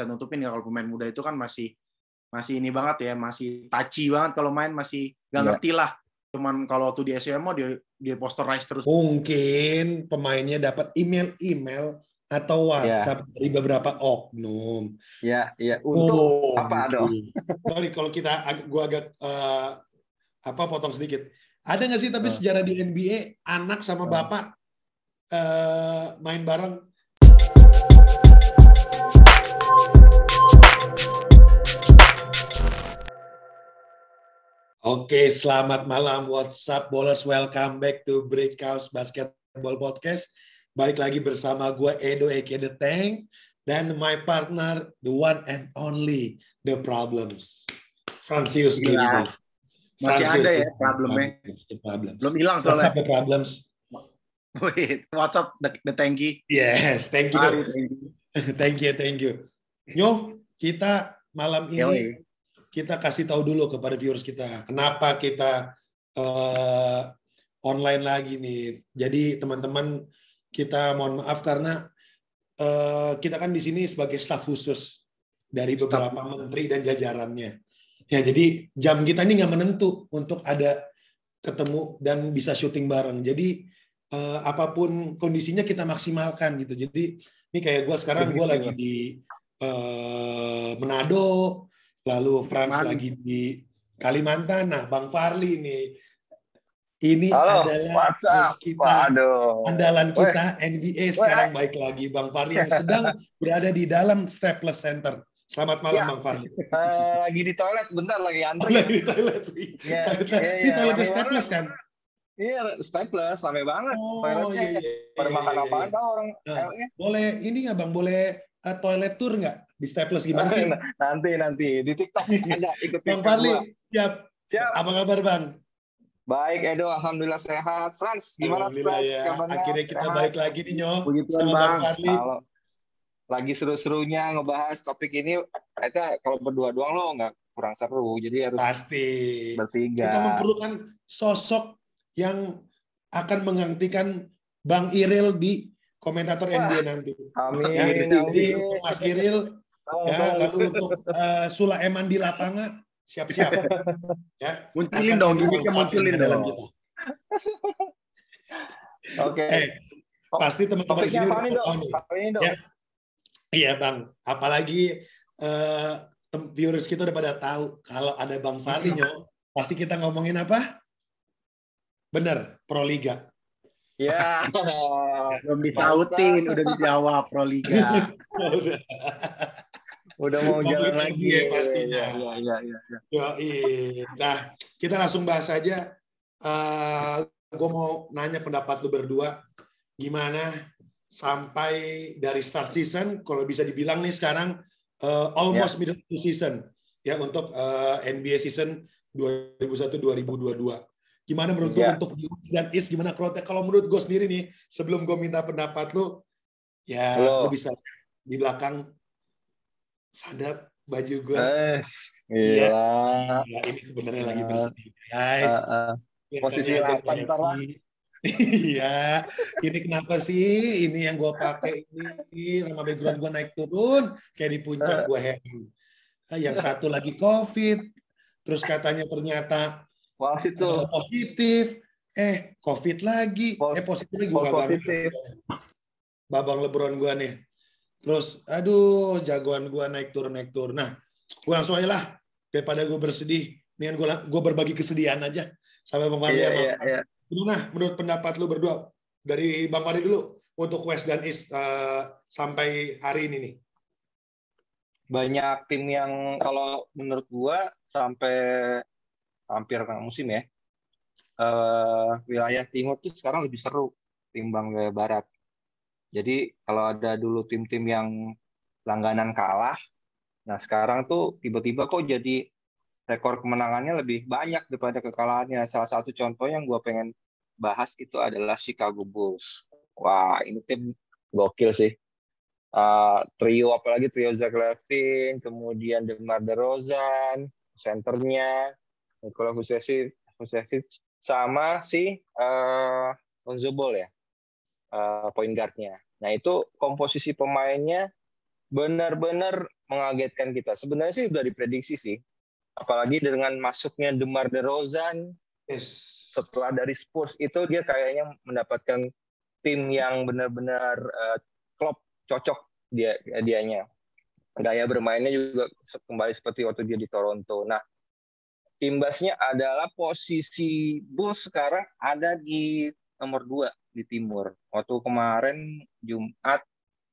nutupin ya, kalau pemain muda itu kan masih ini banget ya, masih touchy banget kalau main, masih nggak ngerti lah. Cuman kalau waktu di SMA mau dia posterize terus. Mungkin pemainnya dapat email atau WhatsApp dari beberapa oknum. Iya. Untuk apa dong? Sorry kalau gua agak potong sedikit. Ada nggak sih tapi sejarah di NBA anak sama bapak main bareng? Oke, selamat malam WhatsApp Ballers. Welcome back to Breakhouse Basketball Podcast. Balik lagi bersama gue Edo aka The Tank dan my partner the one and only The Problems. Francius Gila. Masih ada ya problemnya. Belum hilang soalnya. WhatsApp The Problems. Wait, WhatsApp The Tanky. Yes, thank you. Thank you. Yo, kita malam ini kita kasih tahu dulu kepada viewers kita kenapa kita online lagi nih. Jadi teman-teman kita mohon maaf karena kita kan di sini sebagai staf khusus dari beberapa menteri dan jajarannya. Ya, jadi jam kita ini nggak menentu untuk ada ketemu dan bisa syuting bareng. Jadi apapun kondisinya kita maksimalkan gitu. Jadi ini kayak gue sekarang gue lagi di Manado. Lalu Frans lagi di Kalimantan. Nah, Bang Farli ini adalah kita, andalan kita NBA sekarang baik lagi. Bang Farli yang sedang berada di dalam Staples Center. Selamat malam, Bang Farli. Lagi di toilet, bentar lagi antri. Lagi di toilet. Di toilet Staples kan? Iya, Staples, ramai banget. Oh, iya. Pada makan apaan tau orang LA? Boleh, ini nggak Bang, boleh toilet tour nggak? Di Staples gimana sih? Nanti di TikTok ada ikut Bang Farli, siap. Apa kabar Bang? Baik Edo, alhamdulillah sehat. Frans, gimana Frans? Ya. Akhirnya kita balik lagi nih Nyo. Sama Bang Farli. Kalau lagi seru-serunya ngebahas topik ini, kita kalau berdua doang lo nggak kurang seru. Jadi harus pasti bertiga. Kita memerlukan sosok yang akan menggantikan Bang Iril di komentator NBA nanti. Amin. Jadi untuk Mas Iril. Ya, lalu untuk Sulaiman di lapangan siap-siap. Ya, munculin dong, munculin dalam kita. Oke. Pasti teman-teman di sini udah tahu nih. Ya. Iya, Bang. Apalagi viewers kita udah pada tahu kalau ada Bang Farli, pasti kita ngomongin apa? Bener, Proliga. Ya, belum disautin, udah dijawab Proliga. Udah mau jalan lagi ya, pastinya. Iya. Nah, kita langsung bahas aja. Gue mau nanya pendapat lu berdua, gimana sampai dari start season, kalau bisa dibilang nih sekarang almost middle season ya untuk NBA season 2021-2022. Gimana menurut lu untuk di West dan East, gimana kalau menurut gue sendiri nih, sebelum gue minta pendapat lu, ya lu bisa di belakang sadap baju gue. Iya. Ya, ini sebenarnya lagi bersedih, guys. Posisi 8 ntar lah. Iya, ini kenapa sih? Ini yang gue pakai ini sama background gue naik turun kayak di puncak gue heran. Yang satu lagi COVID, terus katanya ternyata positif, COVID lagi, positif lagi gue positif. Babang LeBron gue nih. Terus, aduh, jagoan gue naik turun. Nah, gue langsung aja lah. Daripada gue bersedih, nih gue berbagi kesedihan aja sama Bang Farli. Gimana menurut pendapat lu berdua? Dari Bang Farli dulu untuk West dan East sampai hari ini nih. Banyak tim yang kalau menurut gue sampai hampir musim ya, wilayah timur tuh sekarang lebih seru timbang wilayah barat. Jadi kalau ada dulu tim-tim yang langganan kalah, nah sekarang tuh tiba-tiba kok jadi rekor kemenangannya lebih banyak daripada kekalahannya. Salah satu contoh yang gue pengen bahas itu adalah Chicago Bulls. Wah, ini tim gokil sih. Apalagi trio Zach LaVine, kemudian DeMar DeRozan, senternya Nikola Vucevic, sama si Lonzo Ball ya, point guard-nya. Nah itu komposisi pemainnya benar-benar mengagetkan kita. Sebenarnya sih udah diprediksi sih. Apalagi dengan masuknya DeMar DeRozan setelah dari Spurs itu dia kayaknya mendapatkan tim yang benar-benar klop, cocok dianya. Gaya bermainnya juga kembali seperti waktu dia di Toronto. Nah, imbasnya adalah posisi Bulls sekarang ada di nomor 2 di timur. Waktu kemarin Jumat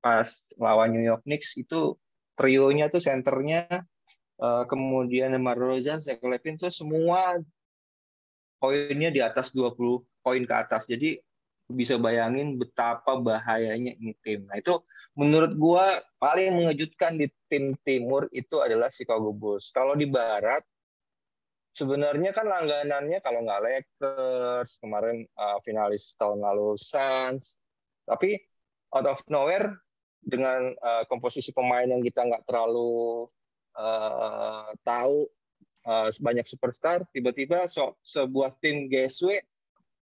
pas lawan New York Knicks itu trionya tuh senternya kemudian DeMar DeRozan, Zach LaVine tuh semua poinnya di atas 20 poin ke atas. Jadi bisa bayangin betapa bahayanya ini tim. Nah, itu menurut gua paling mengejutkan di tim timur itu adalah Chicago Bulls. Kalau di barat sebenarnya kan langganannya kalau nggak Lakers, kemarin finalis tahun lalu Suns, tapi out of nowhere dengan komposisi pemain yang kita nggak terlalu tahu, banyak superstar, tiba-tiba sebuah tim GSW,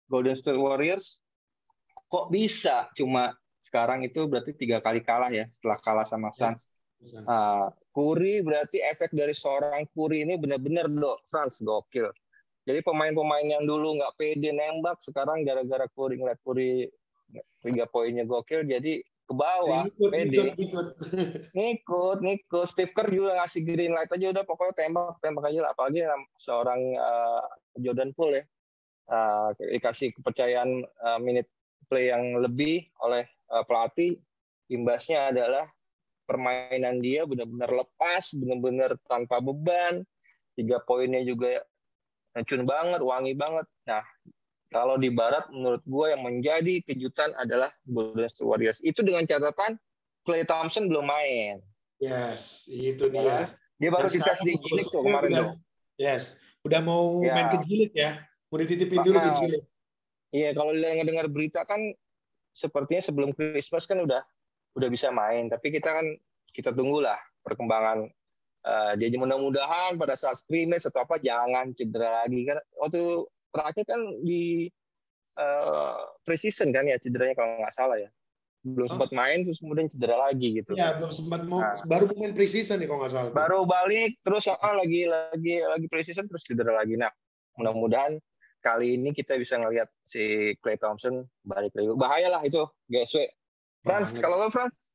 Golden State Warriors, kok bisa cuma sekarang itu berarti 3 kali kalah ya setelah kalah sama Suns. Curry berarti efek dari seorang Curry ini benar-benar Franz gokil. Jadi pemain-pemain yang dulu nggak pede nembak sekarang gara-gara Curry ngeliat Curry 3 poinnya gokil jadi ke bawah pede. Ngikut. Steve Kerr juga ngasih green light aja udah pokoknya tembak aja lah. Apalagi seorang Jordan Poole ya dikasih kepercayaan minute play yang lebih oleh pelatih. Imbasnya adalah permainan dia benar-benar lepas, benar-benar tanpa beban. 3 poinnya juga ngecun banget, wangi banget. Nah, kalau di barat menurut gue yang menjadi kejutan adalah Golden State Warriors. Itu dengan catatan Klay Thompson belum main. Yes, itu dia. Dia baru dites di G-League tuh kemarin tuh. Yes, udah mau main ke G-League ya. Mau dititipin dulu ke G-League. Iya, kalau dengar berita kan sepertinya sebelum Christmas kan udah bisa main. Tapi kita tunggulah perkembangan dia. Mudah-mudahan pada saat scrimmage atau apa jangan cedera lagi kan. Waktu terakhir kan di preseason kan ya cederanya kalau nggak salah ya. Belum sempat main terus kemudian cedera lagi gitu. Iya, belum sempat baru main preseason nih kalau nggak salah. Baru balik terus lagi preseason terus cedera lagi. Nah, mudah-mudahan kali ini kita bisa ngelihat si Klay Thompson balik lagi. Bahayalah itu, GSW. Frans, kalau lo Frans?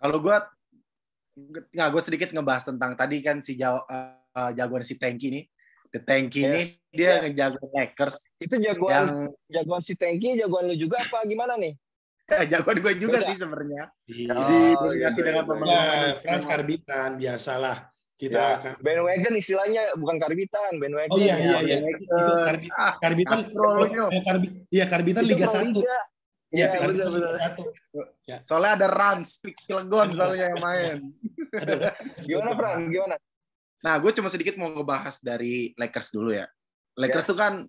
Kalau gue sedikit ngebahas tentang tadi kan si jagoan si Tanky ini. The Tanky ini dia ngejago Lakers. Itu jagoan si Tanky, jagoan lu juga apa gimana nih? Jagoan gue juga sih sebenarnya. Jadi dengan pemain Frans karbitan biasalah. Kita akan bandwagon istilahnya bukan karbitan, bandwagon. Oh iya. Karbitan. Karbitan Liga 1. Iya, benar. Ya. Soalnya ada Rans, Cilegon soalnya yang main. Gimana, Fran? Gimana? Nah, gue cuma sedikit mau ngebahas dari Lakers dulu ya. Lakers tuh kan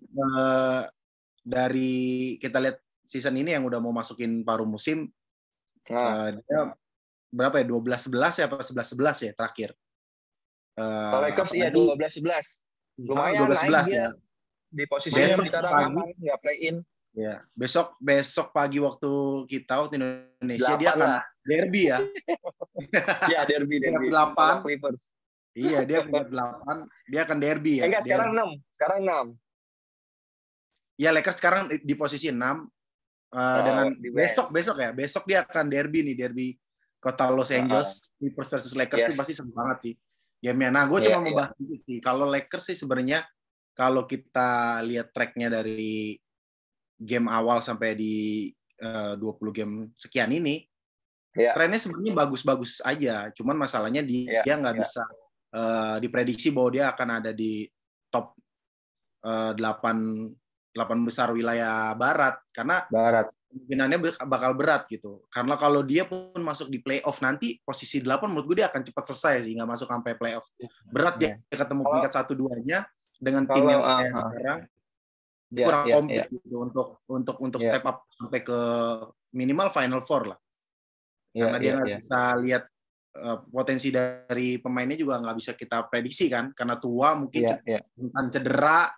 dari kita lihat season ini yang udah mau masukin paruh musim, dia berapa ya? 12-11 ya, apa 11-11 ya terakhir. Lakers iya 12-11. Lumayan 12-11 ya. Di posisi yang sekarang aman, nggak play-in. Ya, besok pagi waktu Indonesia dia akan derby ya. Iya, derby. 8. Iya, dia peringkat 8, dia akan derby ya. Enggak, sekarang 6. Iya, Lakers sekarang di posisi 6 dengan besok dia akan derby kota Los Angeles, Clippers versus Lakers itu pasti seru banget sih. Ya, nah gue cuma mau bahas sedikit sih. Kalau Lakers sih sebenarnya kalau kita lihat tracknya dari game awal sampai di 20 game sekian ini, trennya sebenarnya bagus-bagus aja. Cuman masalahnya dia nggak bisa diprediksi bahwa dia akan ada di top 8 besar wilayah barat karena kemungkinannya bakal berat gitu. Karena kalau dia pun masuk di playoff nanti posisi 8 menurut gue dia akan cepat selesai sih, nggak masuk sampai playoff. Berat dia ketemu peringkat 1-2-nya dengan tim yang sekarang kurang komplit gitu untuk step up sampai ke minimal Final Four lah. Karena dia nggak bisa lihat potensi dari pemainnya juga nggak bisa kita prediksi kan, karena tua mungkin rentan cedera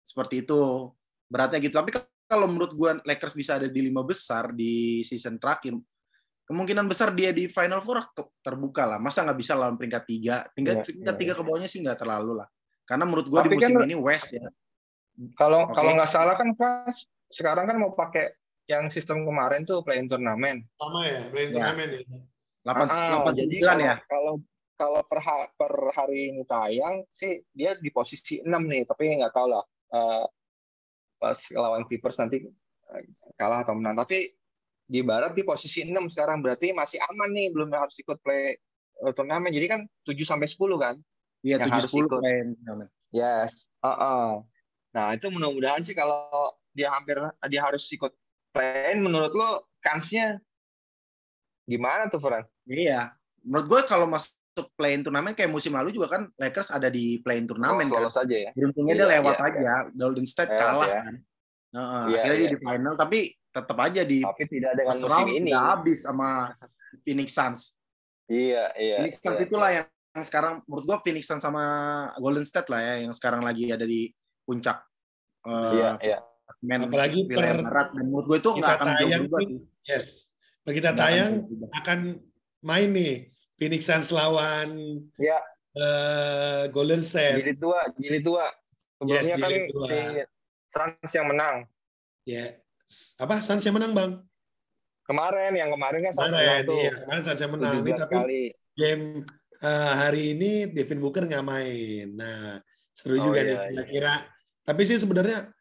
seperti itu beratnya gitu. Tapi kalau menurut gue Lakers bisa ada di 5 besar di season terakhir, kemungkinan besar dia di Final Four terbuka lah. Masa nggak bisa lawan peringkat 3? Peringkat 3 ke bawahnya sih nggak terlalu lah. Karena menurut gue di musim ini West ya. Kalau nggak salah kan Pas sekarang kan mau pakai yang sistem kemarin tuh play-in turnamen. Sama ya, play-in turnamen ya. 8-9 ya. Kalau per hari ini tayang sih dia di posisi 6 nih, tapi nggak tahu lah pas lawan Clippers nanti kalah atau menang. Tapi di Barat di posisi 6 sekarang, berarti masih aman nih, belum harus ikut play turnamen. Jadi kan 7-10 kan? Iya, yang 7-10 harus ikut. turnamen. Yes. Nah, itu mudah-mudahan sih kalau dia harus ikut play-in, menurut lo kansnya gimana tuh, Fran? Iya. Menurut gue kalau masuk play-in turnamen kayak musim lalu juga kan Lakers ada di play-in turnamen kan. Lolos aja ya. Beruntungnya dia lewat aja. Golden State kalah kan. Akhirnya dia di final, tapi tetap aja di tidak dengan musim ini. Tidak habis sama Phoenix Suns. Iya. Phoenix Suns itulah yang sekarang menurut gua Phoenix Suns sama Golden State lah ya yang sekarang lagi ada di puncak. Iya. Apalagi Barat. Dan menurut gua itu nggak akan jauh berubah sih. Yes. Kita tayang akan main nih Phoenix Suns lawan Golden State. Jilid 2. Sebelumnya kan si Suns yang menang. Ya. Apa? Suns yang menang, Bang? Yang kemarin kan Suns menang tuh. Iya, kemarin Suns yang menang. Ini tapi game hari ini Devin Booker nggak main. Nah, seru juga nih kira-kira. Tapi sih sebenarnya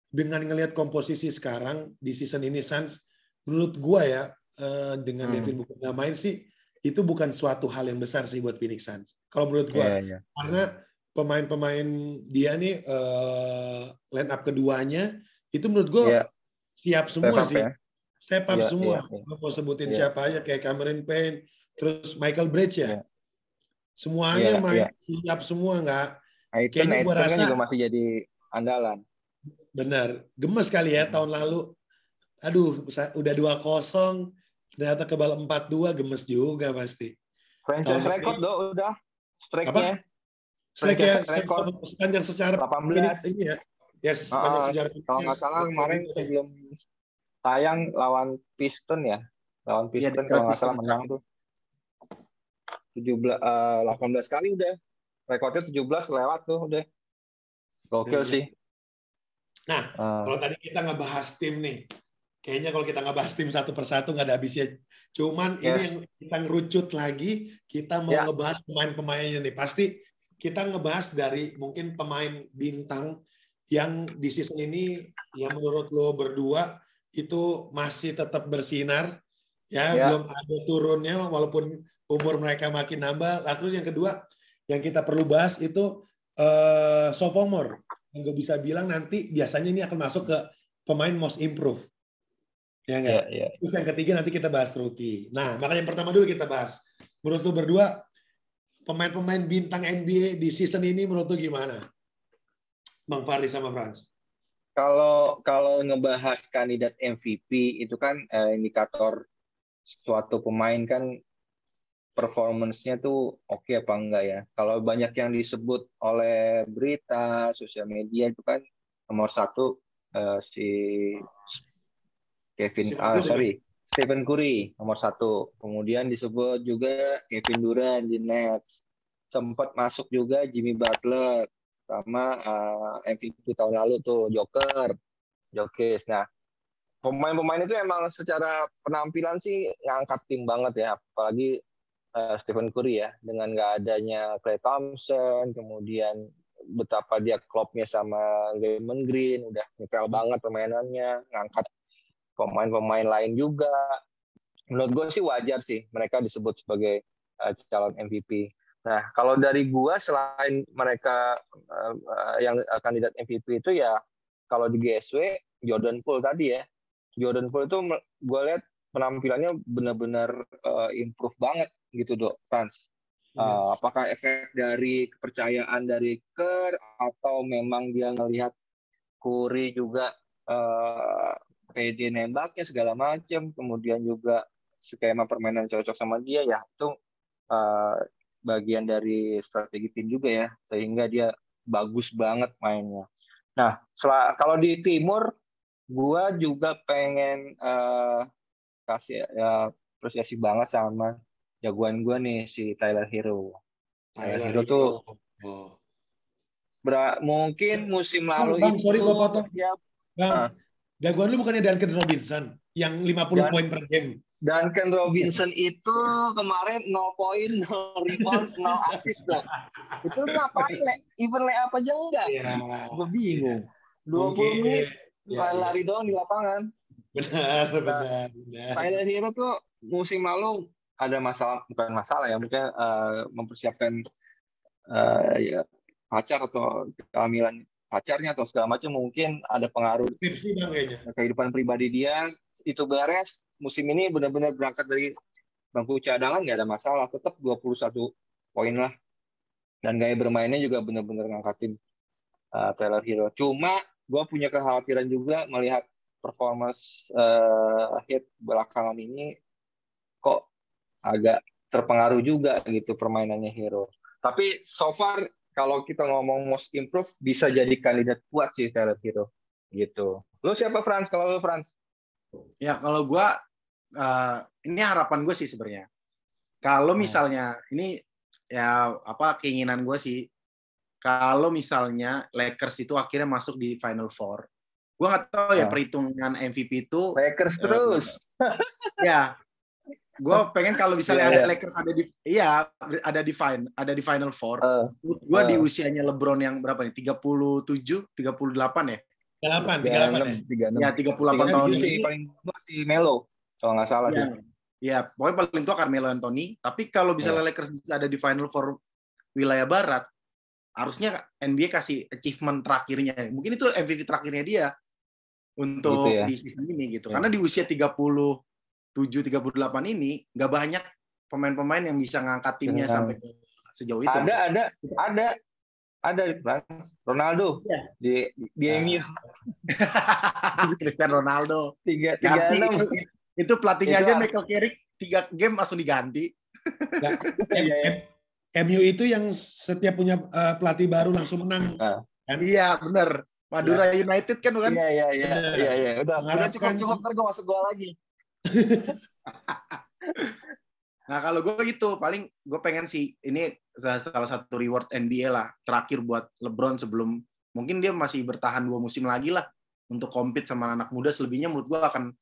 dengan ngelihat komposisi sekarang di season ini Suns, menurut gua ya dengan Devin Booker nggak main sih itu bukan suatu hal yang besar sih buat Phoenix Suns. Kalau menurut gua, karena pemain-pemain dia nih line up keduanya itu menurut gue siap semua sih. Step up semua. Mau sebutin siapa aja kayak Cameron Payne, terus Michael Bridges ya. Semuanya main siap semua nggak. Kayaknya gue rasa juga masih jadi andalan. Benar. Gemes kali ya tahun lalu. Aduh, udah 2-0 ternyata kebal 4-2 gemes juga pasti. Franchise record udah strike-nya. Strike-nya sepanjang secara 18 ini ya. Yes, sepanjang sejarah. Kalau nggak salah kemarin sebelum tayang lawan Piston ya. Lawan Piston kalau nggak salah menang tuh. 18 kali udah. Rekornya 17 lewat tuh udah. Gokil sih. Nah, kalau tadi kita ngebahas tim nih. Kayaknya kalau kita ngebahas tim satu persatu nggak ada habisnya. Cuman ini yang kita ngerucut lagi, kita mau ngebahas pemain-pemainnya nih. Pasti kita ngebahas dari mungkin pemain bintang yang di season ini yang menurut lo berdua itu masih tetap bersinar ya, belum ada turunnya walaupun umur mereka makin nambah. Lalu yang kedua yang kita perlu bahas itu sophomore yang gue bisa bilang nanti biasanya ini akan masuk ke pemain most improve ya enggak. Terus yang ketiga nanti kita bahas rookie. Nah makanya yang pertama dulu kita bahas menurut lo berdua pemain-pemain bintang NBA di season ini menurut lo gimana? Bang Fahri sama Frans. Kalau ngebahas kandidat MVP itu kan indikator suatu pemain kan performance-nya tuh oke apa enggak ya. Kalau banyak yang disebut oleh berita, sosial media itu kan nomor 1 si Stephen Curry nomor 1. Kemudian disebut juga Kevin Durant di Nets. Sempat masuk juga Jimmy Butler sama MVP tahun lalu tuh Jokic. Nah, pemain-pemain itu emang secara penampilan sih ngangkat tim banget ya, apalagi Stephen Curry ya, dengan nggak adanya Klay Thompson, kemudian betapa dia klopnya sama Draymond Green, udah nyetel banget permainannya, ngangkat pemain-pemain lain juga. Menurut gue sih wajar sih mereka disebut sebagai calon MVP. Nah, kalau dari gua selain mereka yang kandidat MVP itu ya kalau di GSW Jordan Poole tadi ya. Jordan Poole itu gua lihat penampilannya benar-benar improve banget gitu, Dok, Frans. Apakah efek dari kepercayaan dari Kerr atau memang dia ngelihat Curry juga pede nembaknya segala macam, kemudian juga skema permainan cocok sama dia ya itu bagian dari strategi tim juga ya, sehingga dia bagus banget mainnya. Nah, kalau di Timur, gua juga pengen kasih apresiasi banget sama jagoan gue nih si Tyler Hero. Tyler Hero tuh mungkin musim lalu Bang, itu sorry gue potong. ya, Bang, jagoan lu bukannya Duncan Robinson yang 50 poin per game? Duncan Robinson itu kemarin 0 poin, 0 rebound, 0 assist dong. Itu ngapain? Even lay up aja enggak? Ya, gue bingung. 20 mungkin, menit ya. lari doang di lapangan. Benar. Tyler Hero tuh musim lalu ada masalah, bukan masalah ya, mungkin mempersiapkan ya, pacar atau kehamilan pacarnya atau segala macam, mungkin ada pengaruh kehidupan pribadi dia. Itu beres, musim ini benar-benar berangkat dari bangku cadangan, nggak ada masalah, tetap 21 poin lah, dan gaya bermainnya juga benar-benar ngangkatin Tyler Hero. Cuma gue punya kekhawatiran juga melihat performance hit belakangan ini kok agak terpengaruh juga gitu permainannya Hero. Tapi so far kalau kita ngomong most improve, bisa jadi kandidat kuat sih Tyler Hero gitu. Lu siapa, Franz? Kalau lu, Franz? Ya, kalau gue ini harapan gue sih sebenarnya. Kalau misalnya ini ya apa keinginan gue sih, kalau misalnya Lakers itu akhirnya masuk di Final Four, gue nggak tahu ya perhitungan MVP itu Lakers terus. Ya, gue pengen kalau misalnya ada Lakers ada di Final Four. Gue di usianya LeBron yang berapa nih? 37, 38 ya? 38 ya. 38 tahun ini. Paling tua si Melo, kalau nggak salah sih. Ya, pokoknya paling tua Carmelo Anthony. Tapi kalau misalnya Lakers ada di Final Four wilayah barat, harusnya NBA kasih achievement terakhirnya. Mungkin itu MVP terakhirnya dia untuk gitu ya? Di season ini gitu. Karena di usia 37-38 ini nggak banyak pemain-pemain yang bisa ngangkat timnya sampai ke sejauh itu. Ada Ronaldo di MU. Cristiano Ronaldo. 36. Itu pelatihnya aja Michael Carrick 3 game langsung diganti. MU itu yang setiap punya pelatih baru langsung menang. Iya, benar. Madura United kan bukan? Iya. Udah cukup ntar gue masuk gol lagi. Nah, kalau gue gitu, paling gue pengen sih, ini salah satu reward NBA lah, terakhir buat LeBron sebelum, mungkin dia masih bertahan 2 musim lagi lah, untuk compete sama anak muda, selebihnya menurut gue akan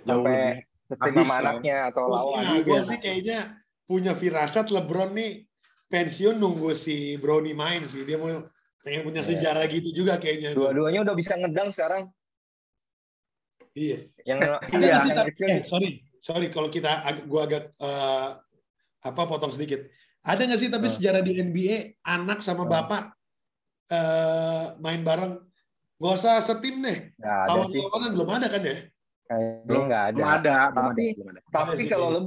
jauh lebih habis anaknya atau lawan. Gue sih kayaknya punya firasat LeBron nih, pensiun nunggu si Bronny main sih, dia mau pengen punya sejarah gitu juga kayaknya. Dua-duanya udah bisa ngedang sekarang. Iya. Sorry kalau gua agak potong sedikit. Ada nggak sih tapi sejarah di NBA anak sama bapak main bareng? Gak usah setim deh. Lawan-lawanan belum ada kan ya? Belum ada. Tapi kalau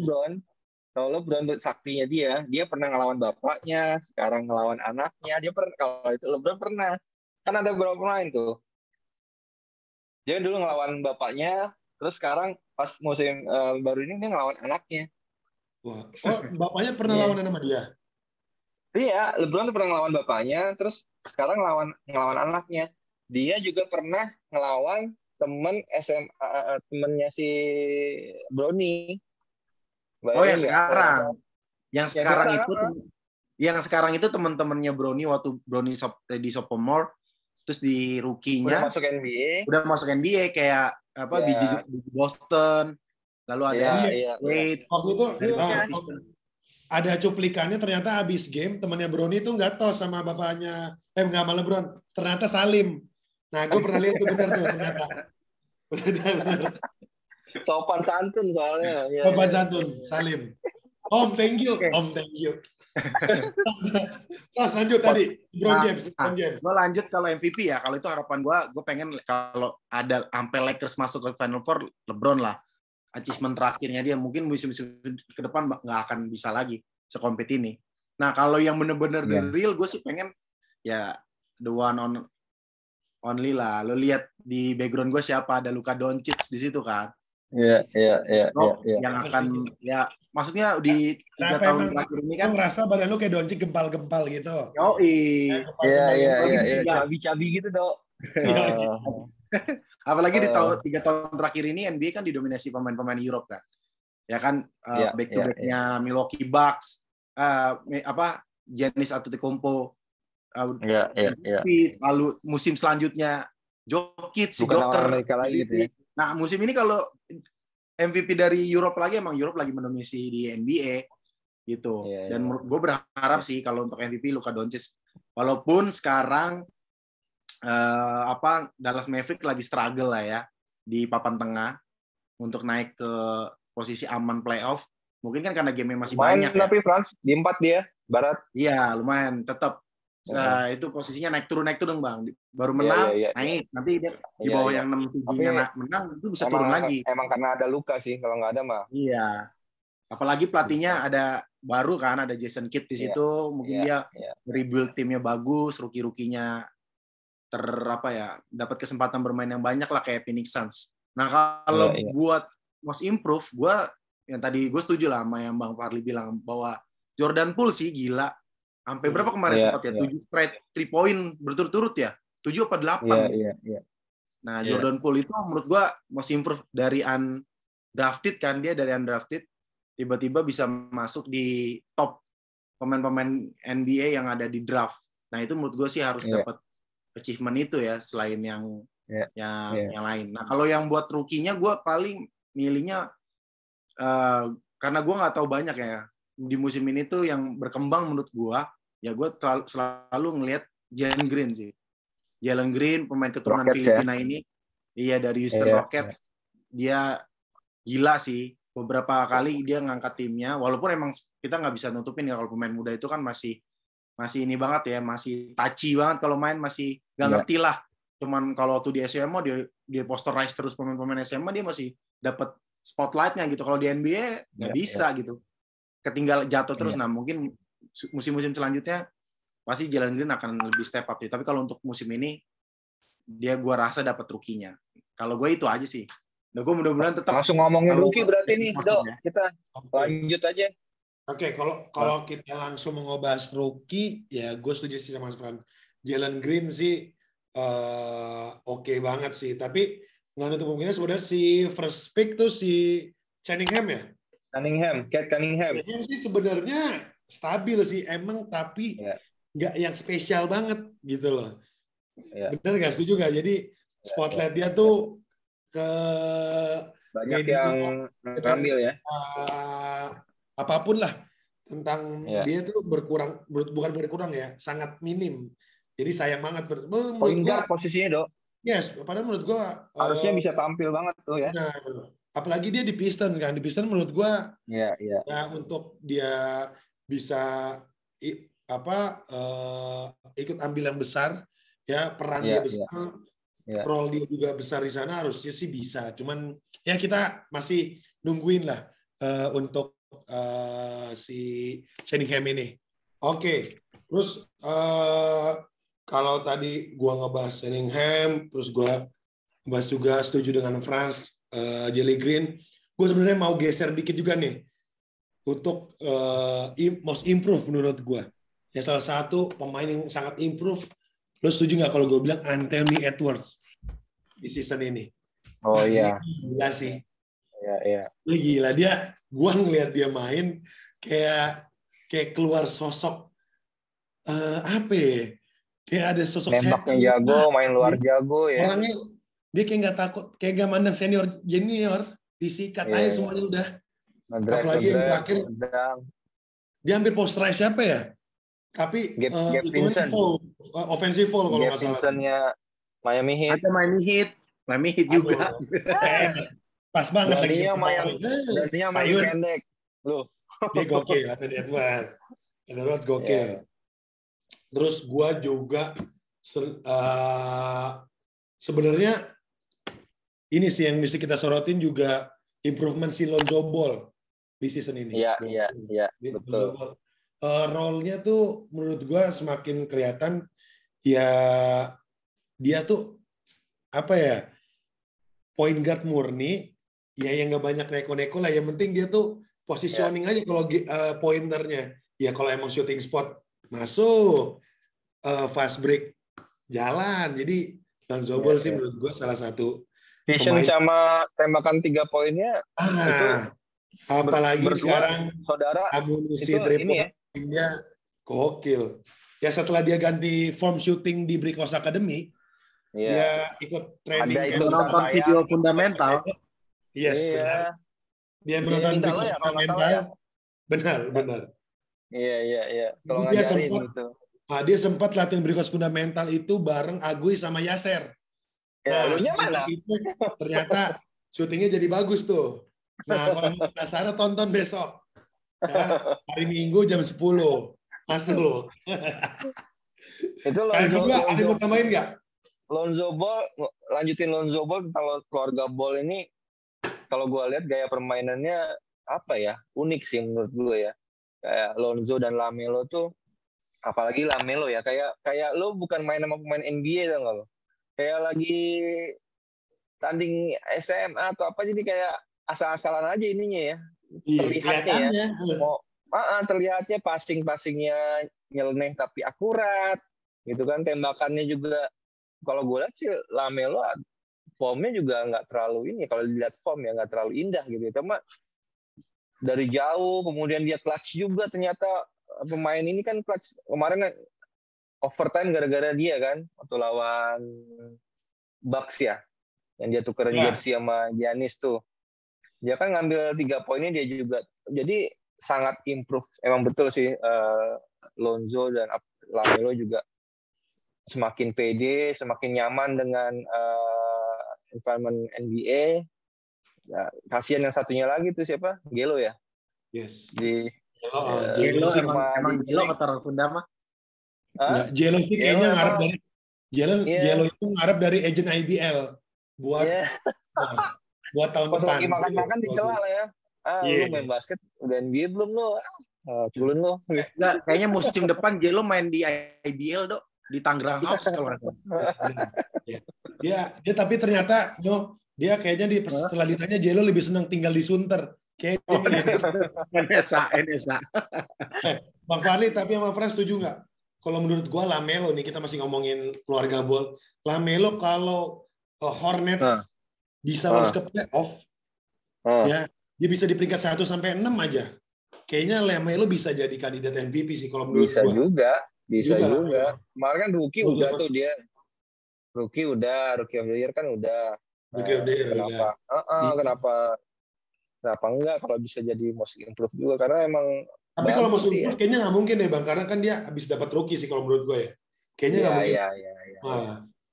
LeBron saktinya dia pernah ngelawan bapaknya, sekarang ngelawan anaknya. Dia pernah, kalau itu LeBron pernah. Kan ada beberapa pemain tuh. Dia dulu ngelawan bapaknya, terus sekarang pas musim baru ini dia ngelawan anaknya. Wah. Oh, bapaknya pernah lawan sama dia? Iya, LeBron tuh pernah ngelawan bapaknya, terus sekarang ngelawan anaknya. Dia juga pernah ngelawan temen SMA, temennya si Bronny. Yang sekarang itu teman-temannya Bronny waktu Bronny di sophomore, terus di rookie-nya udah masuk NBA kayak Biji Boston, lalu ada Wade. Waktu itu ada cuplikannya, ternyata habis game temannya Bronny itu nggak tos sama bapaknya, nggak sama LeBron, ternyata Salim. Nah, gue pernah lihat itu benar tuh ternyata. Benar. Sopan santun soalnya. Sopan santun, Salim. Om, thank you. Terus lanjut tadi, LeBron James. Gue lanjut kalau MVP ya. Kalau itu harapan gue pengen kalau ada sampai Lakers masuk ke Final Four, LeBron lah. Achievement terakhirnya dia mungkin musim-musim ke depan nggak akan bisa lagi sekompet ini. Nah, kalau yang bener-bener the real, gue sih pengen ya the one only lah. Lo lihat di background gue siapa, ada Luka Doncic di situ kan. Iya. Yang akan maksudnya di 3 tahun terakhir ini kan ngerasa badan lu kayak Doncic gempal-gempal gitu. Iya. Cabi-cabi gitu, Dok. Apalagi di 3 tahun terakhir ini NBA kan didominasi pemain-pemain Europe kan. ya kan, back to back-nya Milwaukee Bucks, Giannis Antetokounmpo, lalu musim selanjutnya Jokic, si Joker lagi gitu ya. Nah musim ini kalau MVP dari Europe lagi, emang Europe lagi mendominasi di NBA gitu. Dan gue berharap sih kalau untuk MVP Luka Doncic, walaupun sekarang Dallas Mavericks lagi struggle lah ya di papan tengah untuk naik ke posisi aman playoff. Mungkin kan karena game masih banyak tapi ya. Frans di 4 dia barat. Iya, lumayan tetap. Itu posisinya naik turun Bang. Baru menang naik. Nanti dia di bawah yang 6-7-nya menang itu bisa turun lagi. Emang karena ada Luka sih, kalau nggak ada mah. Iya. Apalagi pelatihnya ada baru kan, ada Jason Kidd di situ. Mungkin dia rebuild timnya bagus, rookie-rookinya dapat kesempatan bermain yang banyak lah kayak Phoenix Suns. Nah, kalau buat most improve, yang tadi gue setuju lah sama yang Bang Farli bilang bahwa Jordan Poole sih gila. Sampai berapa kemarin sempat ya? 7 straight 3 point berturut-turut ya? 7 apa 8 gitu. Nah, Jordan Poole itu menurut gue most improve dari undrafted kan, dia dari undrafted tiba-tiba bisa masuk di top pemain-pemain NBA yang ada di draft. Nah, itu menurut gue sih harus dapat achievement itu ya, selain yang lain. Nah, kalau yang buat rookie-nya gue paling milihnya karena gue nggak tahu banyak ya di musim ini tuh yang berkembang menurut gue, ya gue selalu ngelihat Jalen Green sih. Jalen Green, pemain keturunan Rockets, Filipina ini, dari Houston Rockets, dia gila sih. Beberapa kali dia ngangkat timnya, walaupun emang kita nggak bisa nutupin ya kalau pemain muda itu kan masih ini banget ya, masih touchy banget kalau main, masih nggak ngerti lah. Cuman kalau waktu di SMA dia posterize terus pemain-pemain SMA, dia masih dapat spotlightnya gitu. Kalau di NBA nggak bisa gitu. Ketinggal jatuh terus. Nah, mungkin musim-musim selanjutnya pasti Jalen Green akan lebih step up. Tapi kalau untuk musim ini gua rasa dapat rookie-nya. Kalau gue itu aja sih. Nah, gue mudah-mudahan tetap langsung ngomongin rookie berarti nih, Dok. Kita lanjut aja. Oke, kalau kita langsung mengobas rookie, ya gue setuju sih sama Mas Fran. Jalen Green sih oke banget sih. Tapi nggak nutup kemungkinan sebenarnya si first pick tuh si Cunningham ya. Cade Cunningham. Cunningham sih sebenarnya stabil sih emang, tapi nggak yang spesial banget gitu loh. Bener nggak, setuju nggak? Jadi spotlight dia tuh ke banyak yang ngambil ya. Apapun lah tentang dia tuh bukan berkurang ya, sangat minim. Jadi sayang banget. Point guard posisinya, Dok. Yes, padahal menurut gua harusnya bisa tampil banget tuh ya. Nah, apalagi dia di Pistons kan. Di Pistons menurut gua ya untuk dia bisa ikut ambil yang besar ya, peran dia besar. Role dia juga besar di sana, harusnya sih bisa. Cuman ya kita masih nungguin lah untuk si Cunningham ini. Oke. Terus kalau tadi gua ngebahas Cunningham, terus gua ngebahas juga setuju dengan Frans, Jalen Green. Gue sebenarnya mau geser dikit juga nih untuk most improve menurut gua. Ya salah satu pemain yang sangat improve. Lo setuju nggak kalau gue bilang Anthony Edwards di season ini? Oh iya. Gila sih. Iya. Dia gila, gue ngelihat dia main kayak keluar sosok apa ya? Kayak ada sosok nembaknya jago, main luar jago ya. Orangnya dia kayak nggak takut, kayak nggak mandang senior junior, disikat aja semuanya udah. Apalagi yang terakhir dia hampir posterize siapa ya? Tapi itu offensive foul kalau nggak salah. Vincent-nya Miami Heat. Ada Miami Heat juga. Pas banget lagi. Beraninya main pendek. Loh. Dia gokil, Anthony Edwards gokil. Terus gua juga sebenarnya ini sih yang mesti kita sorotin juga, improvement si Lonzo Ball di season ini. Iya, betul. Role-nya tuh menurut gue semakin kelihatan ya, dia tuh apa ya, point guard murni ya, yang nggak banyak neko-neko lah, yang penting dia tuh positioning aja kalau pointernya ya, kalau emang shooting spot masuk, fast break jalan. Jadi Lonzo Ball sih menurut gue salah satu vision sama tembakan 3 poinnya itu Apalagi berdua sekarang saudara amunisi itu ini ya. triple-nya gokil. Ya setelah dia ganti form shooting di Bricos Academy, dia ikut training Ada itu camp nonton sayang. video fundamental. Yes, Iya. benar. Dia Dia menonton minta lo Bricos ya kalau nggak salah fundamental. ya. Benar. Iya. Jadi Kalau dia ngajarin sempat, gitu. dia sempat latihan Bricos fundamental itu bareng Agui sama Yaser. Ya, lu Nah, mana? itu ternyata syutingnya jadi bagus tuh. Nah, kalau mau penasaran tonton besok. Ya, hari Minggu jam 10. Masuk. Itu Kalian berdua ada yang mau tambahin nggak? Lonzo Ball, lanjutin Lonzo Ball tentang keluarga Ball ini, kalau gue lihat gaya permainannya apa ya, unik sih menurut gue ya. Kayak Lonzo dan Lamelo tuh, apalagi Lamelo ya, kayak lo bukan main sama pemain NBA tau nggak lo? Kayak lagi tanding SMA atau apa, jadi kayak asal-asalan aja ininya ya, terlihatnya ya. Terlihatnya passingnya nyeleneh tapi akurat, gitu kan, tembakannya juga. Kalau gue lihat sih Lamelo formnya juga nggak terlalu ini, kalau dilihat form ya nggak terlalu indah gitu ya. Cuma dari jauh, kemudian dia clutch juga ternyata. Pemain ini kan clutch kemarin overtime gara-gara dia kan waktu lawan Bucks ya, yang dia tukeran jersey sama Giannis tuh. Dia kan ngambil 3 poinnya dia juga. Jadi sangat improve. Emang betul sih Lonzo dan Lamelo juga semakin pede, semakin nyaman dengan environment NBA. Ya, kasihan yang satunya lagi tuh siapa? Gelo ya? Yes. Gelo emang Gelo kata Funda mah. Gelo sih kayaknya ngarep dari Gelo itu ngarep dari agent IBL buat tahun depan. Pas lagi makan-makan dicela lah ya. Lu main basket udah NBA belum lo? Culun lo. Enggak, kayaknya musim depan Gelo main di IBL, Dok. Di Tangerang Hawks kalau nggak salah. Dia tapi ternyata dia kayaknya setelah ditanya Gelo lebih senang tinggal di Sunter. NSA. Bang Fahri, tapi sama Fran setuju nggak? Kalau menurut gua Lamelo nih, kita masih ngomongin keluarga Ball. Lamelo kalau Hornets bisa lolos ke playoff, ya dia bisa di peringkat 1 sampai 6 aja. Kayaknya Lamelo bisa jadi kandidat MVP sih kalau menurut gua. Bisa juga. Kemarin kan rookie udah tuh dia. Rookie of the year kan udah. Kenapa enggak kalau bisa jadi most improved juga, karena emang. Tapi kalau most improved kayaknya nggak mungkin deh Bang, karena kan dia habis dapat rookie sih kalau menurut gue ya. Kayaknya nggak mungkin.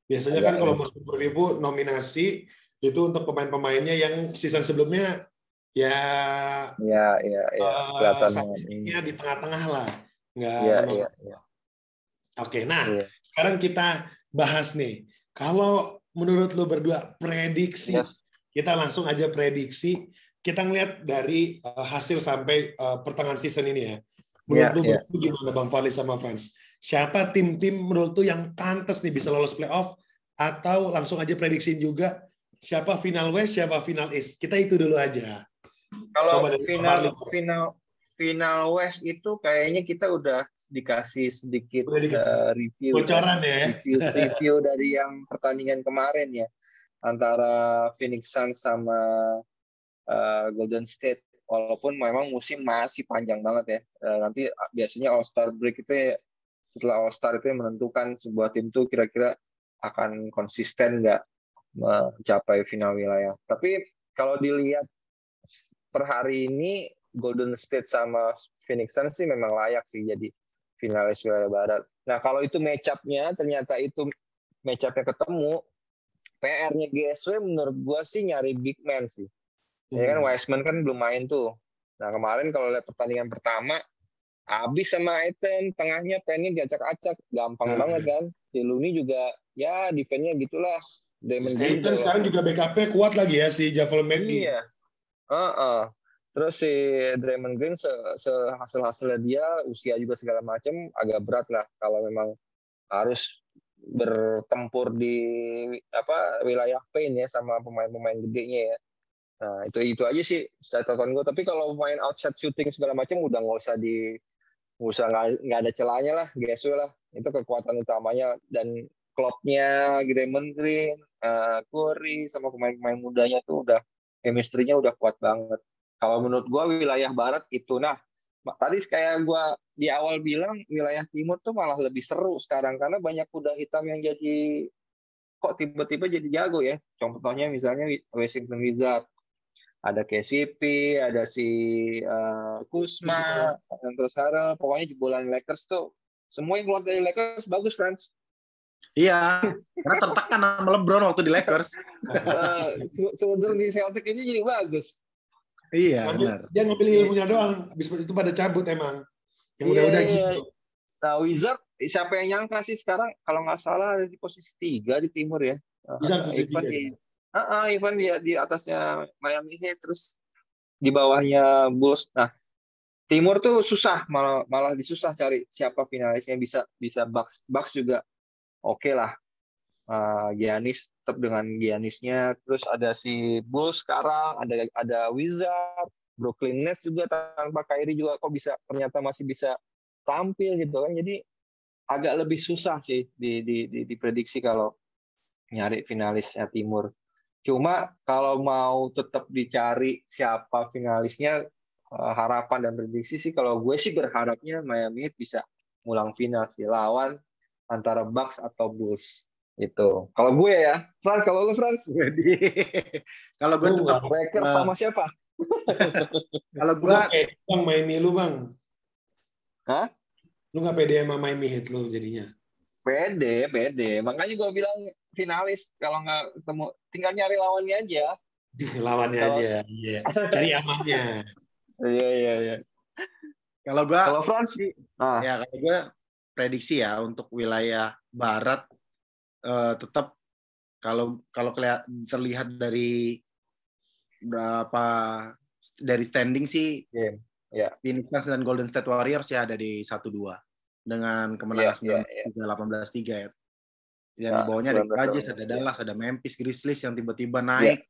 Biasanya kan kalau most improved itu nominasi itu untuk pemain-pemainnya yang season sebelumnya kelihatannya di tengah-tengah lah. Oke, nah sekarang kita bahas nih. Kalau menurut lu berdua prediksi, kita langsung aja prediksi. Kita ngelihat dari hasil sampai pertengahan season ini ya. Menurut lu gimana Bang Fadli sama Frans? Siapa tim-tim menurut lu yang pantas nih bisa lolos playoff? Atau langsung aja prediksiin juga siapa final West, siapa final East? Kita itu dulu aja. Kalau final West itu kayaknya kita udah dikasih sedikit review. Bocoran ya. Review dari yang pertandingan kemarin ya. Antara Phoenix Suns sama Golden State, walaupun memang musim masih panjang banget ya. Nanti biasanya All Star break itu setelah All Star itu menentukan sebuah tim itu kira-kira akan konsisten nggak mencapai final wilayah. Tapi kalau dilihat per hari ini Golden State sama Phoenix Suns sih memang layak sih jadi finalis wilayah barat. Nah kalau itu match-up-nya ternyata itu match-up-nya ketemu, PR-nya GSW menurut gua sih nyari big man sih. Ya kan Wiseman kan belum main tuh. Nah kemarin kalau lihat pertandingan pertama, habis sama Aiton, tengahnya pengen diacak-acak, gampang banget kan. Si Looney juga ya defense-nya gitulah. Aiton sekarang juga backup-nya kuat lagi ya si Javel McGee. Iya. Terus si Draymond Green hasil-hasilnya dia, usia juga segala macam agak berat lah kalau memang harus bertempur di wilayah paint ya sama pemain-pemain gedenya ya. Nah, itu aja sih catatan gue. Tapi kalau main outside shooting segala macam udah nggak nggak ada celahnya lah, GSW lah. Itu kekuatan utamanya dan klubnya Draymond Green, Curry sama pemain-pemain mudanya tuh udah chemistry-nya udah kuat banget. Kalau menurut gue wilayah barat itu. Nah, tadi kayak gue di awal bilang wilayah timur tuh malah lebih seru sekarang karena banyak kuda hitam yang jadi kok tiba-tiba jadi jago ya. Contohnya misalnya Washington Wizards, ada KCP, ada si Kuzma, terus pokoknya jebolan Lakers tuh semua yang keluar dari Lakers bagus, Franz. Iya, karena tertekan sama LeBron waktu di Lakers. Sebenarnya di Celtic ini jadi bagus. Iya, benar. Dia ngambil ilmunya doang, habis itu pada cabut emang. Yang udah-udah gitu. Nah, Wizard, siapa yang nyangka sih sekarang kalau nggak salah ada di posisi 3 di timur ya. Ivan di atasnya Miami Heat, terus di bawahnya Bulls. Nah, timur tuh susah, malah disusah cari siapa finalisnya bisa Bucks juga oke lah. Giannis tetap dengan Giannisnya, terus ada si Bulls sekarang, ada Wizard, Brooklyn Nets juga tanpa Kyrie juga kok ternyata masih bisa tampil gitu kan. Jadi agak lebih susah sih diprediksi kalau nyari finalisnya timur. Cuma kalau mau tetap dicari siapa finalisnya, harapan dan prediksi sih kalau gue sih berharapnya Miami Heat bisa ngulang final sih lawan antara Bucks atau Bulls itu. Kalau gue ya, Frans, kalau lu Frans? Kalau gue tetap Lakers sama siapa? Kalau gue Bang Miami lu Bang. Hah? Lu nggak pede sama Miami Heat lu jadinya? Pede. Makanya gue bilang finalis. Kalau nggak ketemu, tinggal nyari lawannya aja. Lawannya aja, iya. Cari amannya. Iya. Kalau Frans, ya kalau gue prediksi ya untuk wilayah barat tetap kalau terlihat dari standing sih, Phoenix Suns dan Golden State Warriors ya ada di 1-2 dengan kemenangan 19-3, 18-3 ya. Dan di bawahnya ada Jazz, ada Dallas, ada Memphis Grizzlies yang tiba-tiba naik.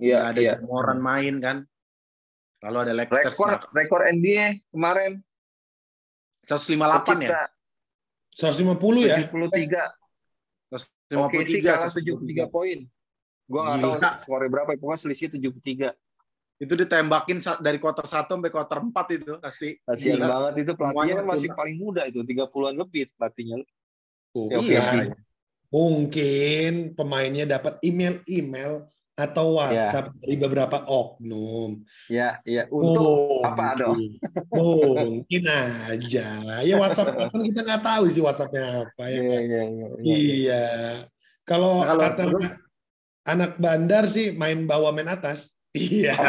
Nggak ada Jamoran main kan. Lalu ada Lakers. Rekor NBA kemarin 158 ya. 150 ya. 73. 153 kalah 73 poin. Gua nggak tahu skornya berapa, pokoknya selisih 73. Itu ditembakin dari kuarter 1 sampai kuarter 4 itu pasti. Kasian banget itu, pelatihnya kan masih paling muda itu, 30-an lebih pelatihnya. Iya. Mungkin pemainnya dapat email atau WhatsApp dari beberapa oknum. Iya. Untuk apa dong? Mungkin aja. Ya WhatsApp kan kita nggak tahu sih WhatsApp-nya apa ya. Iya. Kalau kata anak bandar sih main bawah main atas. Iya.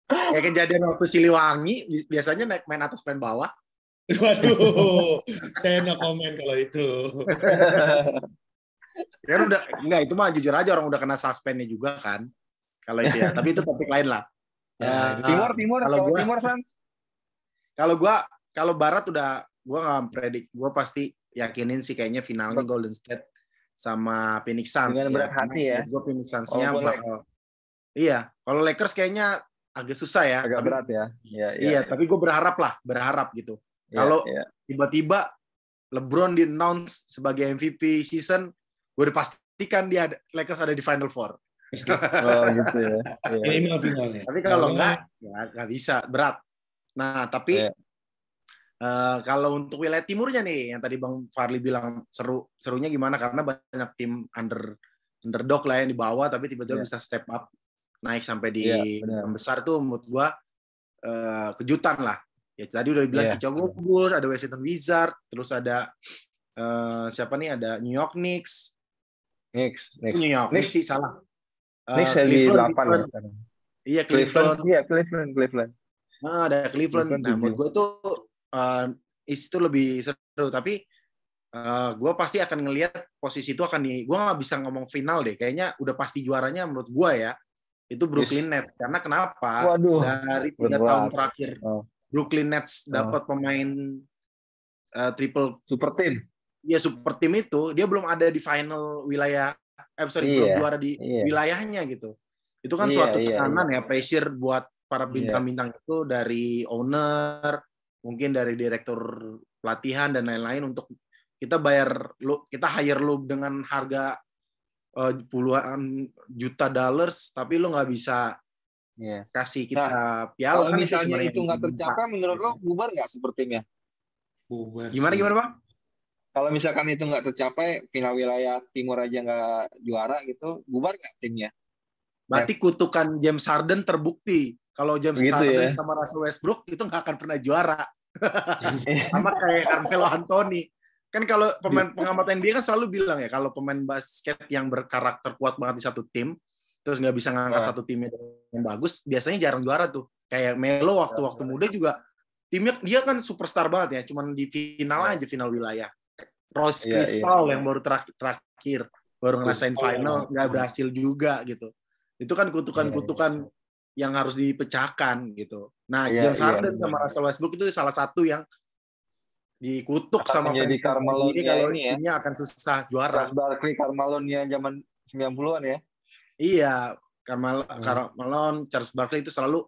Kayak kejadian waktu Siliwangi biasanya naik main atas main bawah. Waduh, saya no komen kalau itu. Kan udah enggak, itu mah jujur aja orang udah kena suspendnya juga kan. Kalau itu ya, tapi itu topik lain lah. Timur Frans. Kalau barat udah gua nggak predik, gua pasti yakinin sih kayaknya finalnya Golden State sama Phoenix Suns. Dengan berat hati ya. Gua Phoenix Suns-nya bakal. Iya, kalau Lakers kayaknya agak susah ya. Agak berat ya. Iya, tapi gue berharap gitu. Kalau tiba-tiba LeBron di-announce sebagai MVP season, gue udah pastikan Lakers ada di Final Four. Gitu ya. Ini finalnya. Tapi kalau enggak, ya nggak bisa, berat. Nah, tapi kalau untuk wilayah timurnya nih, yang tadi Bang Farli bilang serunya gimana? Karena banyak tim underdog lah yang di bawah, tapi tiba-tiba bisa step up, naik sampai di yang besar tuh menurut gue kejutan lah. Ya tadi udah dibilang Chicago Bulls, ada Washington Wizards, terus ada siapa nih? Ada New York Knicks. New York Knicks sih salah. Knicks di 8 ya. Iya, Cleveland. Cleveland. Nah, ada Cleveland. Nah, menurut gue tuh itu lebih seru, tapi gue pasti akan ngelihat posisi itu gue nggak bisa ngomong final deh. Kayaknya udah pasti juaranya menurut gue ya. Itu Brooklyn Nets. Karena kenapa? Dari 3 tahun terakhir Brooklyn Nets dapat pemain triple super team. Iya, super team itu dia belum ada di final wilayah. Belum juara di wilayahnya gitu. Itu kan suatu tekanan ya, pressure buat para bintang-bintang itu dari owner, mungkin dari direktur pelatihan dan lain-lain untuk kita hire lu dengan harga puluhan juta dollars, tapi lu nggak bisa kasih Nah, kita piala kalau kan itu misalnya sebenarnya itu nggak tercapai, menurut lo bubar nggak super timnya? Bubar Gimana sih. Bang? Kalau misalkan itu nggak tercapai, final wilayah timur aja nggak juara gitu, bubar nggak timnya? Berarti kutukan James Harden terbukti. Kalau James Begitu Harden ya. sama Russell Westbrook itu nggak akan pernah juara. Sama kayak Carmelo Anthony. Kan kalau pemain pengamat NBA kan selalu bilang ya, kalau pemain basket yang berkarakter kuat banget di satu tim, terus nggak bisa ngangkat satu timnya yang bagus, biasanya jarang juara tuh. Kayak Melo waktu muda juga, timnya dia kan superstar banget ya, cuman di final aja, final wilayah. Chris Paul yang baru terakhir baru ngerasain final, nggak berhasil juga gitu. Itu kan kutukan-kutukan yang harus dipecahkan gitu. Nah, James Harden sama Russell Westbrook itu salah satu yang dikutuk sama fans sendiri kalau timnya akan susah juara. Charles Barkley, Carmelo-nya zaman 90-an ya. Iya, Carmelo, Charles Barkley itu selalu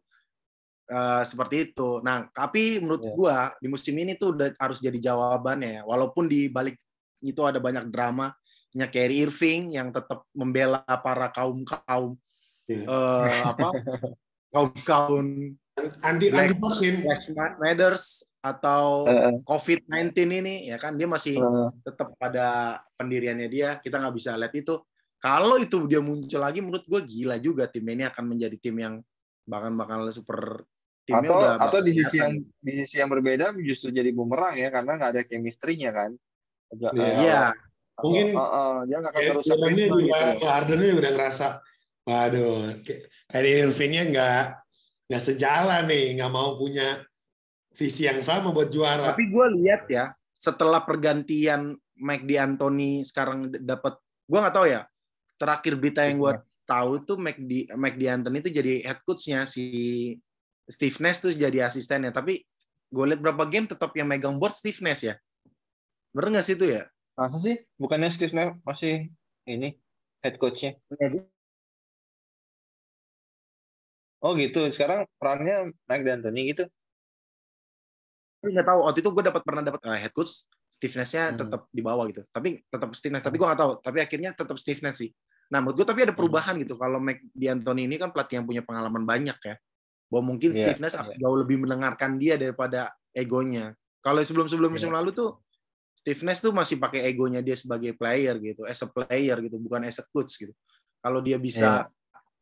seperti itu. Nah, tapi menurut gua di musim ini tuh udah harus jadi jawabannya ya. Walaupun di balik itu ada banyak dramanya Kyrie Irving yang tetap membela para kaum anti vaksin Matters atau COVID-19 ini ya kan, dia masih tetap pada pendiriannya dia. Kita nggak bisa lihat itu. Kalau itu dia muncul lagi, menurut gue gila juga tim ini akan menjadi tim yang bakal super timnya atau di sisi yang berbeda justru jadi bumerang ya, karena nggak ada chemistry-nya kan. Iya. Mungkin dia nggak akan merusak ini juga Harden-nya udah ngerasa, waduh, Kyrie Irving-nya nggak sejalan nih, nggak mau punya visi yang sama buat juara. Tapi gue lihat ya, setelah pergantian Mike D'Antoni sekarang dapat, gue nggak tahu ya, terakhir berita yang gue tahu tuh Mike D'Antoni itu jadi head coach-nya, si Steve Nash tuh jadi asistennya. Tapi gue lihat berapa game tetap yang megang board Steve Nash ya. Bener nggak sih itu ya? Masa sih? Bukannya Steve Nash masih ini head coach-nya? Oh gitu. Sekarang perannya Mike D'Antoni gitu? Nggak tahu. Waktu itu gue pernah dapat head coach Steve Nash-nya tetap di bawah gitu. Tapi tetap Steve Nash. Tapi gue nggak tahu. Tapi akhirnya tetap Steve Nash sih. Nah, menurut gue tapi ada perubahan gitu. Kalau Mike D'Antoni ini kan pelatih yang punya pengalaman banyak ya. Bahwa mungkin Steve Nash jauh lebih mendengarkan dia daripada egonya. Kalau sebelum musim lalu tuh Steve Nash tuh masih pakai egonya dia sebagai player gitu, as a player gitu, bukan as a coach gitu. Kalau dia bisa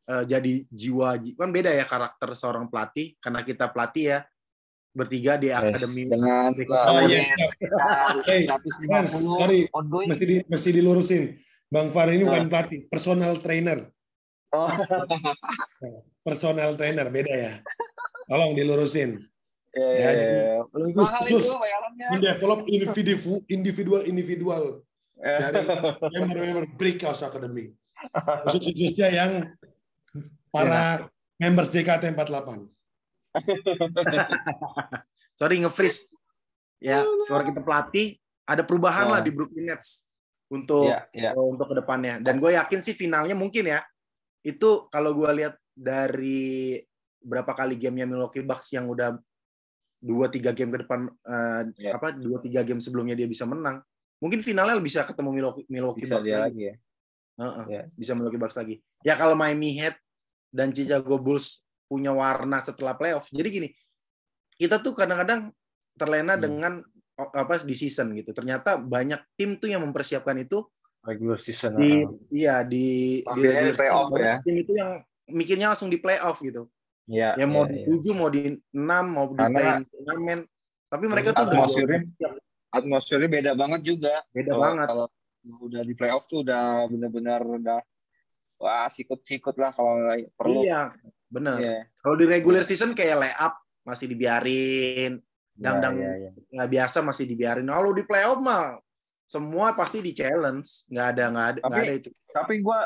jadi jiwa, kan beda ya karakter seorang pelatih, karena kita pelatih ya bertiga di akademi dengan mesti dilurusin. Bang Far ini bukan pelatih, personal trainer. Personal trainer beda ya. Tolong dilurusin. Jadi khusus mendevelop individual dari member Brickhouse Academy. Khususnya yang para members JKT 48. Sorry nge-freeze. Ya, kalau kita pelatih ada perubahan lah di Brooklyn Nets untuk kedepannya. Dan gue yakin sih finalnya mungkin ya. Itu kalau gue lihat dari berapa kali gamenya Milwaukee Bucks yang udah 2-3 game ke depan, 2-3 game sebelumnya dia bisa menang. Mungkin finalnya bisa ketemu Milwaukee Bucks lagi. Bisa Milwaukee Bucks lagi. Ya kalau Miami Heat dan Chicago Bulls punya warna setelah playoff. Jadi gini, kita tuh kadang-kadang terlena dengan di season gitu. Ternyata banyak tim tuh yang mempersiapkan itu regular season. Di regular playoff ya. Tim itu yang mikirnya langsung di playoff gitu. Ya mau di 7, mau di 6, mau di turnamen. Tapi mereka tuh atmosfernya beda banget juga. Beda banget. Kalau udah di playoff tuh udah benar-benar wah sikut-sikut lah kalau perlu. Iya, benar. Kalau di regular season kayak layup masih dibiarin, dangdang nggak biasa masih dibiarin. Kalau di playoff mah semua pasti di challenge, nggak ada itu. Tapi gue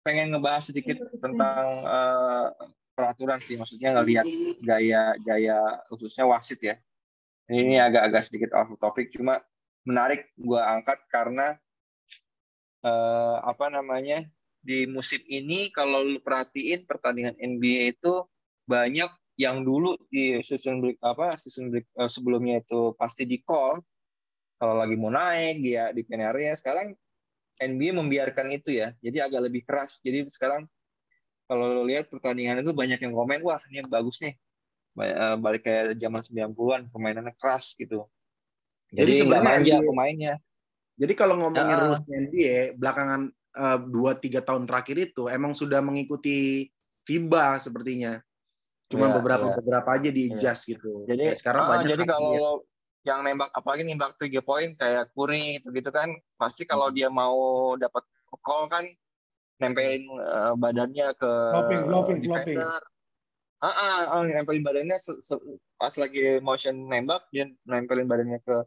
pengen ngebahas sedikit tentang peraturan sih, maksudnya ngelihat gaya khususnya wasit ya. Ini agak-agak sedikit off topic, cuma menarik gue angkat karena di musim ini kalau lu perhatiin pertandingan NBA itu banyak yang dulu di season break sebelumnya itu pasti di call kalau lagi mau naik dia di pen area. Sekarang NBA membiarkan itu ya, jadi agak lebih keras. Jadi sekarang kalau lo lihat pertandingan itu banyak yang komen, wah ini bagus nih. Balik kayak zaman 90-an, permainannya keras gitu. Jadi Jadi nggak sebenarnya manja NBA, pemainnya. jadi kalau ngomongin Heeh. rules NBA belakangan 2-3 tahun terakhir itu emang sudah mengikuti FIBA sepertinya. Cuma Iya, beberapa iya. aja di Iya. adjust gitu. Jadi, Kayak sekarang banyak jadi kalau atlet. lo yang nembak, apalagi nembak 3 poin kayak Curry gitu kan, pasti kalau dia mau dapat call kan, nempelin badannya ke Flopping. defender. Nempelin badannya pas lagi motion nembak, dia nempelin badannya ke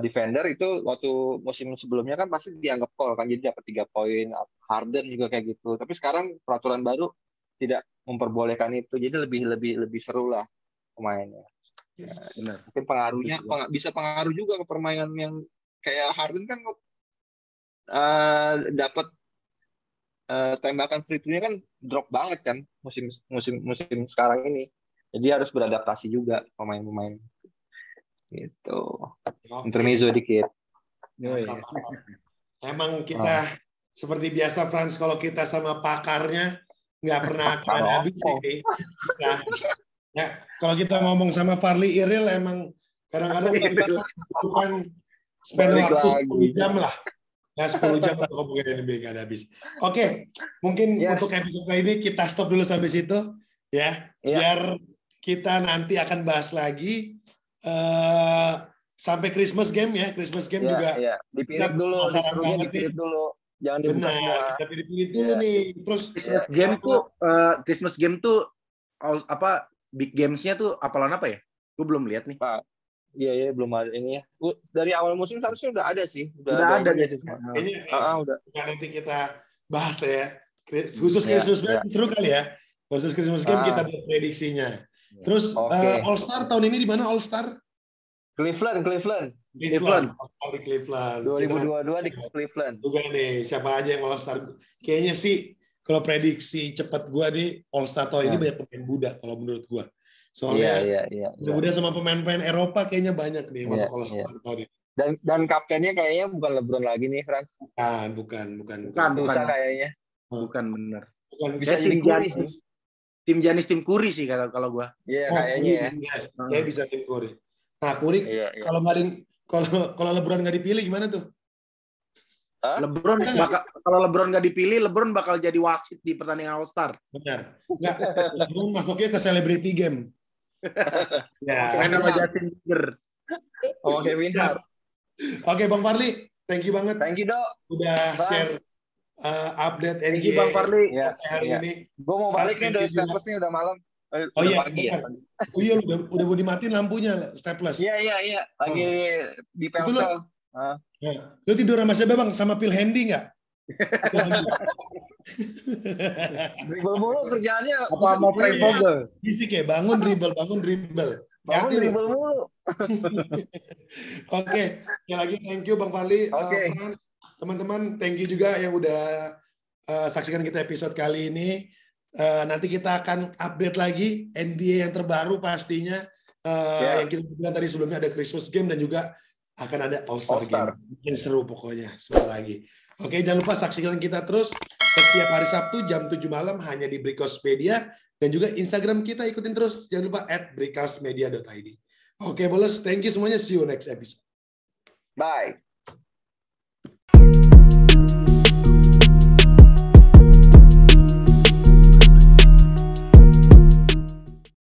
defender itu waktu musim sebelumnya kan pasti dianggap call kan, jadi dapat 3 poin. Harden juga kayak gitu. Tapi sekarang peraturan baru tidak memperbolehkan itu, jadi lebih seru lah pemainnya. Benar. Mungkin pengaruhnya bisa pengaruh juga ke permainan yang kayak Harden kan dapat tembakan free throw-nya kan drop banget kan musim sekarang ini. Jadi harus beradaptasi juga pemain-pemain gitu. Intermezzo dikit. Emang kita seperti biasa Frans, kalau kita sama pakarnya nggak pernah akan habis ini. Ya, kalau kita ngomong sama Farli Iril emang kadang-kadang kita bukan spend waktu 10 jam lah. Ya 10 jam untuk ngomongin NBA nggak ada habis. Oke, mungkin untuk episode kali ini kita stop dulu sampai situ ya. Biar kita nanti akan bahas lagi sampai Christmas game ya. Christmas game juga. Iya. Dipirit dulu, disuruhnya dipirit dulu. Jangan dibuka semua. Kita pilih dulu nih. Terus Christmas game tuh apa big games-nya tuh apalan apa ya? Gue belum lihat nih. Pak. Iya, belum ada ini ya. Dari awal musim harusnya udah ada sih. Udah ada sih. Udah. Nanti kita bahas ya. Khusus Christmas game seru kali ya. Khusus Christmas game kita buat prediksinya. Terus All Star tahun ini di mana All Star? Cleveland. 2022 di Cleveland. Juga nih, siapa aja yang All Star? Kayaknya sih kalau prediksi cepat gua nih All Star tahun ini banyak pemain muda kalau menurut gua. Soalnya muda sama pemain-pemain Eropa kayaknya banyak nih masuk All Star tahun ini. Dan kaptennya kayaknya bukan LeBron lagi nih, Frans. Bukan. Susah kayaknya. Bukan bener. Bisa jadi Curry sih. Tim Giannis, tim Curry sih kalau gua. Iya, kayaknya ya. Kayak bisa tim Curry. Nah, Curry kalau nggak kalau LeBron nggak dipilih gimana tuh? Kalau LeBron nggak dipilih, LeBron bakal jadi wasit di pertandingan All Star. Benar. Nggak, LeBron masuknya ke celebrity game. Main sama Justin Bieber. Kevin Hart. Oke, Bang Farli, thank you banget. Thank you, Dok. Udah share update NBA. Thank you, Bang Farli. Hari ini. Gue mau balik nih dari Staples nih, udah malam. Pagi ya. Udah mau dimatiin lampunya Staples. Iya. Lagi di Peltel. Lu tidur sama siapa Bang? Sama Phil Handy nggak? Dribble mulu kerjaannya. Apa mau Frank Vogel? Fisik ya, bangun dribble. Bangun dribble mulu. Oke, lagi thank you Bang Farli. Teman-teman, thank you juga yang udah saksikan kita episode kali ini. Nanti kita akan update lagi NBA yang terbaru pastinya. Yang kita bilang tadi sebelumnya ada Christmas game dan juga akan ada All-Star game. Bikin seru pokoknya sebentar lagi. Oke, jangan lupa saksikan kita terus setiap hari Sabtu jam 7 malam hanya di Bricosmedia dan juga Instagram kita ikutin terus. Jangan lupa @bricosmedia.id. Oke, bolos, thank you semuanya. See you next episode. Bye.